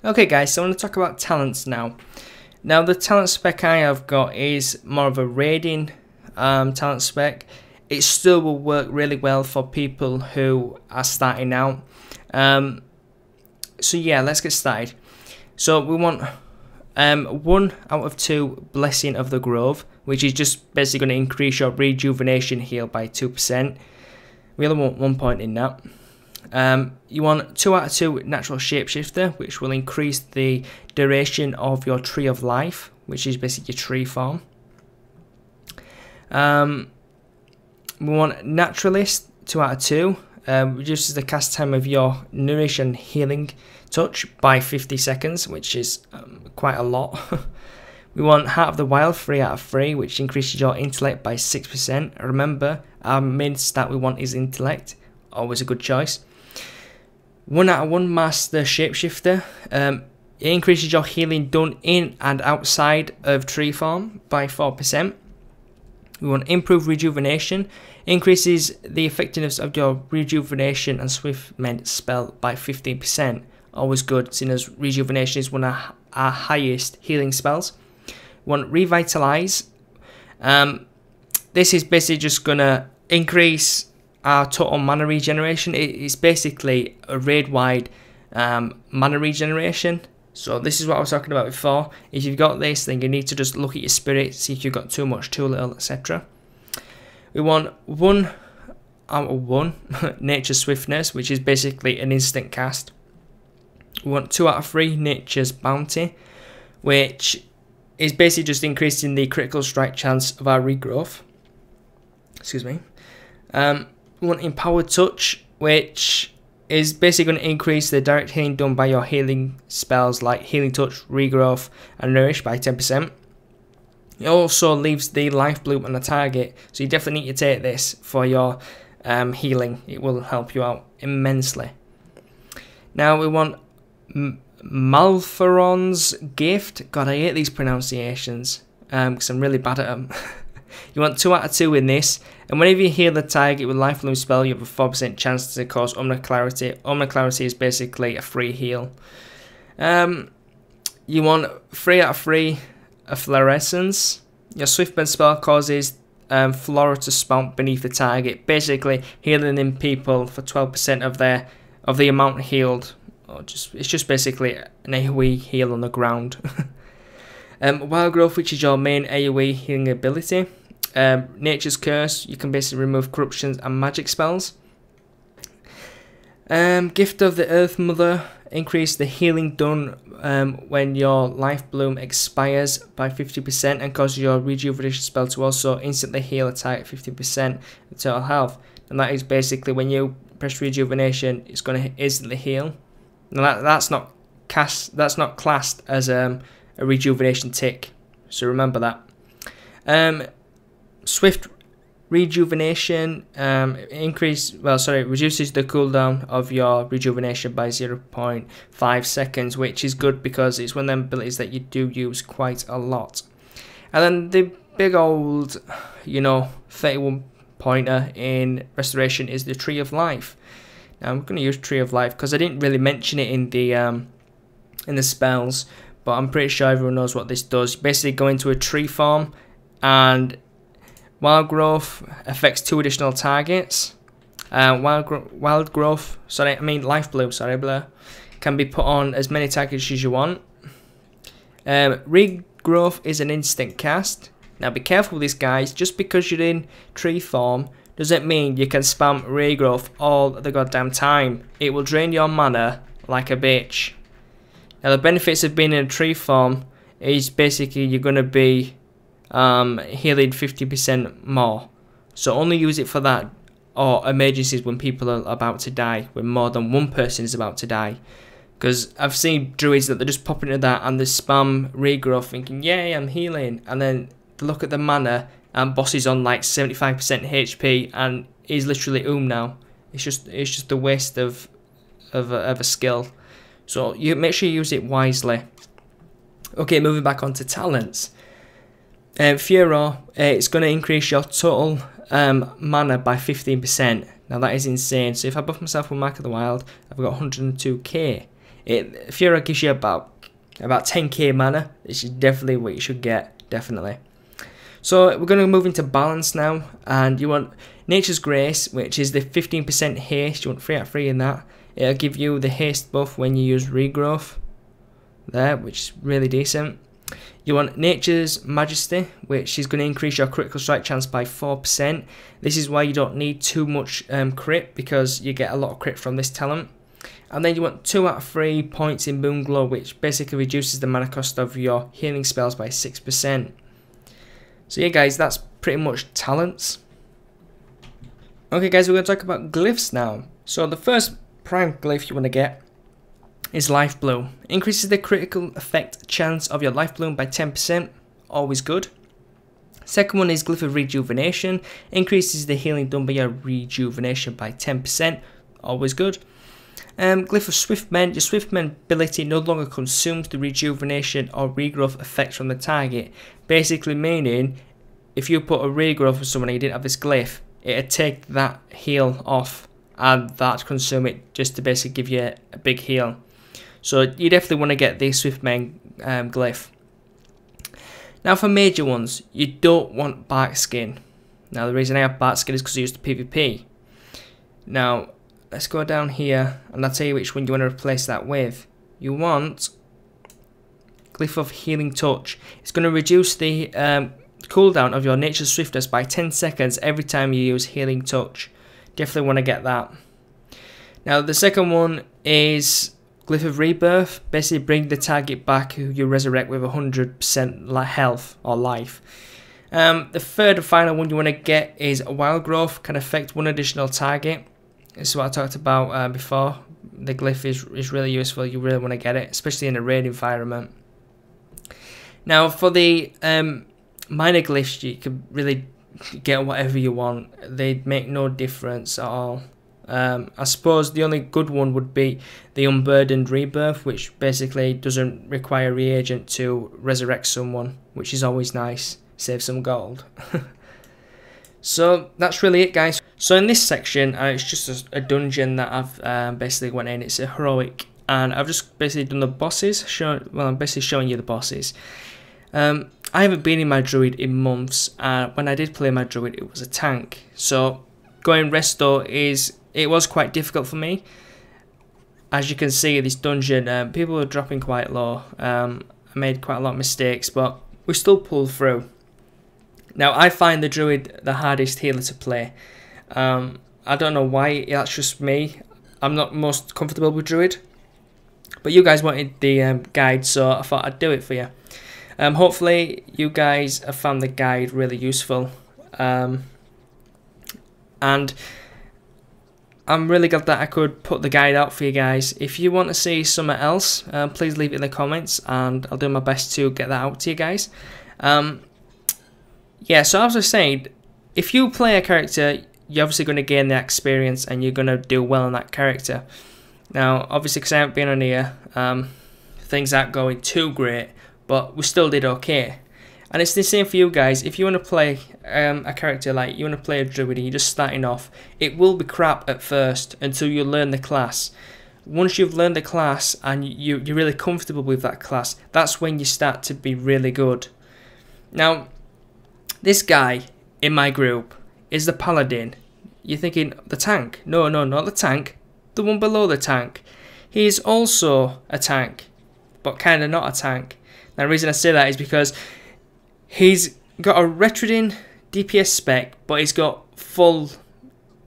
Okay guys, so I want to talk about talents now. Now the talent spec I have got is more of a raiding talent spec. It still will work really well for people who are starting out. So yeah, let's get started. So we want 1 out of 2 Blessing of the Grove, which is just basically going to increase your rejuvenation heal by 2%. We only want 1 point in that. You want 2 out of 2 Natural Shapeshifter, which will increase the duration of your Tree of Life, which is basically your tree farm. We want Naturalist, 2 out of 2, reduces the cast time of your Nourish and Healing Touch by 50 seconds, which is quite a lot. We want Heart of the Wild, 3 out of 3, which increases your Intellect by 6%. Remember, our main stat we want is Intellect, always a good choice. 1 out of 1 Master Shapeshifter, it increases your healing done in and outside of Tree Farm by 4%. We want Improved Rejuvenation, increases the effectiveness of your Rejuvenation and Swift Mend spell by 15%. Always good, seeing as Rejuvenation is one of our highest healing spells. We want Revitalize. This is basically just going to increase our total mana regeneration. It's basically a raid-wide mana regeneration. So this is what I was talking about before. If you've got this, then you need to just look at your spirit, see if you've got too much, too little, etc. We want 1 out of 1 Nature Swiftness, which is basically an instant cast. We want 2 out of 3 Nature's Bounty, which is basically just increasing the critical strike chance of our regrowth. Excuse me. We want Empowered Touch, which is basically going to increase the direct healing done by your healing spells like Healing Touch, Regrowth, and Nourish by 10%. It also leaves the life bloom on the target, so you definitely need to take this for your healing. It will help you out immensely. Now we want Malferon's Gift. God, I hate these pronunciations because I'm really bad at them. You want 2 out of 2 in this, and whenever you heal the target with Life Bloom spell, you have a 4% chance to cause Omni Clarity. Omni Clarity is basically a free heal. You want 3 out of 3 Fluorescence. Your Swift Bend spell causes Flora to spawn beneath the target, basically healing in people for 12% of the amount healed. It's just basically an AoE heal on the ground. Wild Growth, which is your main AoE healing ability. Nature's Curse, you can basically remove corruptions and magic spells. Gift of the Earth Mother, increase the healing done when your Life Bloom expires by 50% and causes your rejuvenation spell to also instantly heal a target 50% of total health. And that is basically when you press rejuvenation, it's going to instantly heal. Now that's not classed as a rejuvenation tick, so remember that. Swift Rejuvenation reduces the cooldown of your rejuvenation by 0.5 seconds, which is good because it's one of them abilities that you do use quite a lot. And then the big old 31 pointer in Restoration is the Tree of Life. Now I'm going to use Tree of Life because I didn't really mention it in the spells, but I'm pretty sure everyone knows what this does. You basically go into a tree farm, and Wild Growth affects 2 additional targets. Life Bloom, can be put on as many targets as you want. Regrowth is an instant cast. Now be careful with this, guys. Just because you're in tree farm doesn't mean you can spam Regrowth all the goddamn time. It will drain your mana like a bitch. Now the benefits of being in a tree farm is basically you're going to be healing 50% more. So only use it for that, or emergencies when people are about to die, when more than one person is about to die. Because I've seen druids that they're just popping into that and they spam regrowth thinking, yay, I'm healing, and then they look at the mana and boss is on like 75% HP and he's literally now. It's just a waste of a skill. So you make sure you use it wisely. Okay, moving back on to talents. Furor, it's going to increase your total mana by 15%. Now that is insane. So if I buff myself with Mark of the Wild, I've got 102k. Fiora gives you about 10k mana. This is definitely what you should get, definitely. So we're going to move into balance now, and you want Nature's Grace, which is the 15% haste. You want 3 out of 3 in that. It'll give you the haste buff when you use regrowth there, which is really decent. You want Nature's Majesty, which is going to increase your critical strike chance by 4%. This is why you don't need too much crit, because you get a lot of crit from this talent. And then you want 2 out of 3 points in Moon Glow, which basically reduces the mana cost of your healing spells by 6%. So yeah guys, that's pretty much talents. Okay guys, we're going to talk about glyphs now. So the first prime glyph you want to get is Life Bloom. Increases the critical effect chance of your Life Bloom by 10%, always good. Second one is Glyph of Rejuvenation. Increases the healing done by your rejuvenation by 10%, always good. Glyph of Swiftmend. Your Swiftmend ability no longer consumes the rejuvenation or regrowth effect from the target. Basically meaning, if you put a regrowth on someone and you didn't have this glyph, it'd take that heal off and that consume it just to basically give you a big heal. So you definitely want to get the Swiftmend glyph. Now for major ones, you don't want Bark Skin. Now the reason I have Bark Skin is because I used the PvP. Now let's go down here and I'll tell you which one you want to replace that with. You want Glyph of Healing Touch. It's going to reduce the cooldown of your Nature's Swiftness by 10 seconds every time you use Healing Touch. Definitely want to get that. Now the second one is Glyph of Rebirth. Basically bring the target back who you resurrect with 100% health or life. The third and final one you want to get is Wild Growth. Can affect one additional target. This is what I talked about before. The glyph is really useful. You really want to get it, especially in a raid environment. Now for the minor glyphs, you can really get whatever you want. They make no difference at all. I suppose the only good one would be the Unburdened Rebirth, which basically doesn't require reagent to resurrect someone, which is always nice. Save some gold. So that's really it guys. So in this section, it's just a dungeon that I've basically went in. It's a heroic, and I've just basically done the bosses. I'm basically showing you the bosses. I haven't been in my druid in months. When I did play my druid, it was a tank. So going resto it was quite difficult for me. As you can see, this dungeon, people were dropping quite low. I made quite a lot of mistakes, but we still pulled through. Now I find the druid the hardest healer to play. I don't know why, that's just me. I'm not most comfortable with druid. But you guys wanted the guide, so I thought I'd do it for you. Hopefully you guys have found the guide really useful. And I'm really glad that I could put the guide out for you guys. If you want to see something else, please leave it in the comments and I'll do my best to get that out to you guys. Yeah, so as I was saying, if you play a character, you're obviously going to gain that experience and you're going to do well in that character. Now, obviously, because I haven't been on here, things aren't going too great, but we still did okay. And it's the same for you guys. If you want to play a character like you want to play a druid and you're just starting off, it will be crap at first until you learn the class. Once you've learned the class and you're really comfortable with that class, that's when you start to be really good. Now, this guy in my group is the paladin. You're thinking, the tank? No, not the tank. The one below the tank. He is also a tank, but kind of not a tank. Now the reason I say that is because he's got a Retrodin DPS spec, but he's got full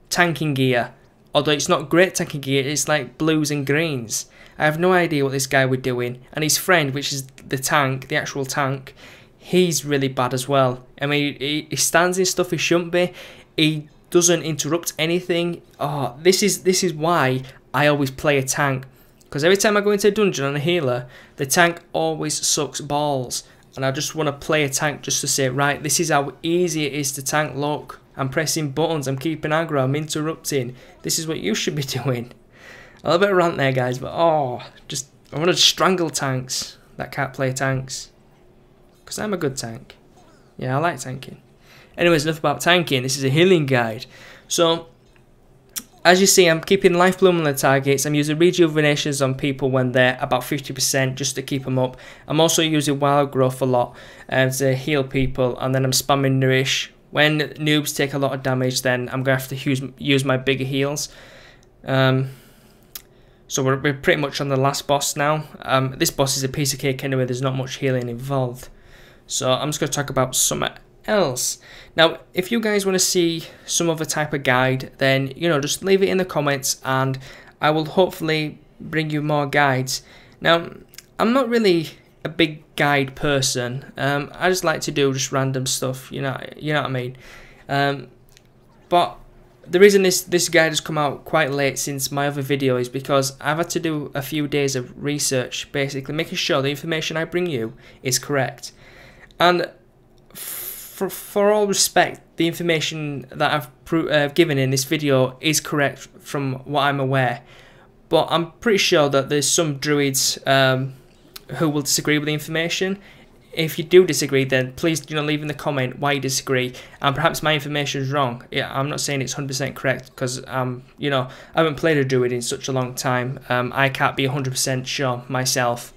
tanking gear. Although it's not great tanking gear, it's like blues and greens. I have no idea what this guy was doing. And his friend, which is the tank, the actual tank, he's really bad as well. I mean, he stands in stuff he shouldn't be. He doesn't interrupt anything. Oh, this is why I always play a tank. Because every time I go into a dungeon on a healer, the tank always sucks balls. And I just want to play a tank just to say, right, this is how easy it is to tank. Look, I'm pressing buttons, I'm keeping aggro, I'm interrupting. This is what you should be doing. A little bit of rant there, guys, but I want to strangle tanks that can't play tanks. Because I'm a good tank. Yeah, I like tanking. Anyways, enough about tanking. This is a healing guide. So, as you see, I'm keeping Life Bloom on the targets. I'm using Rejuvenations on people when they're about 50% just to keep them up. I'm also using Wild Growth a lot to heal people, and then I'm spamming Nourish. When noobs take a lot of damage, then I'm going to have to use my bigger heals. So we're pretty much on the last boss now. This boss is a piece of cake anyway, there's not much healing involved. So I'm just going to talk about something else. Now, if you guys want to see some other type of guide, then, you know, just leave it in the comments and I will hopefully bring you more guides. Now, I'm not really a big guide person. I just like to do just random stuff, you know what I mean. But the reason this guide has come out quite late since my other video is because I've had to do a few days of research, basically making sure the information I bring you is correct. And for all respect, the information that I've given in this video is correct from what I'm aware. But I'm pretty sure that there's some druids who will disagree with the information. If you do disagree, then please, you know, leave in the comment why you disagree, and perhaps my information is wrong. Yeah, I'm not saying it's 100% correct because you know, I haven't played a druid in such a long time. I can't be 100% sure myself.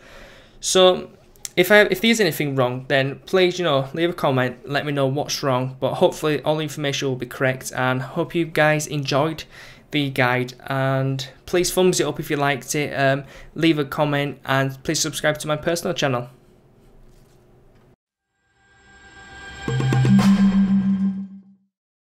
So if there's anything wrong, then please, you know, leave a comment, let me know what's wrong. But hopefully all the information will be correct, and hope you guys enjoyed the guide, and please thumbs it up if you liked it, leave a comment, and please subscribe to my personal channel.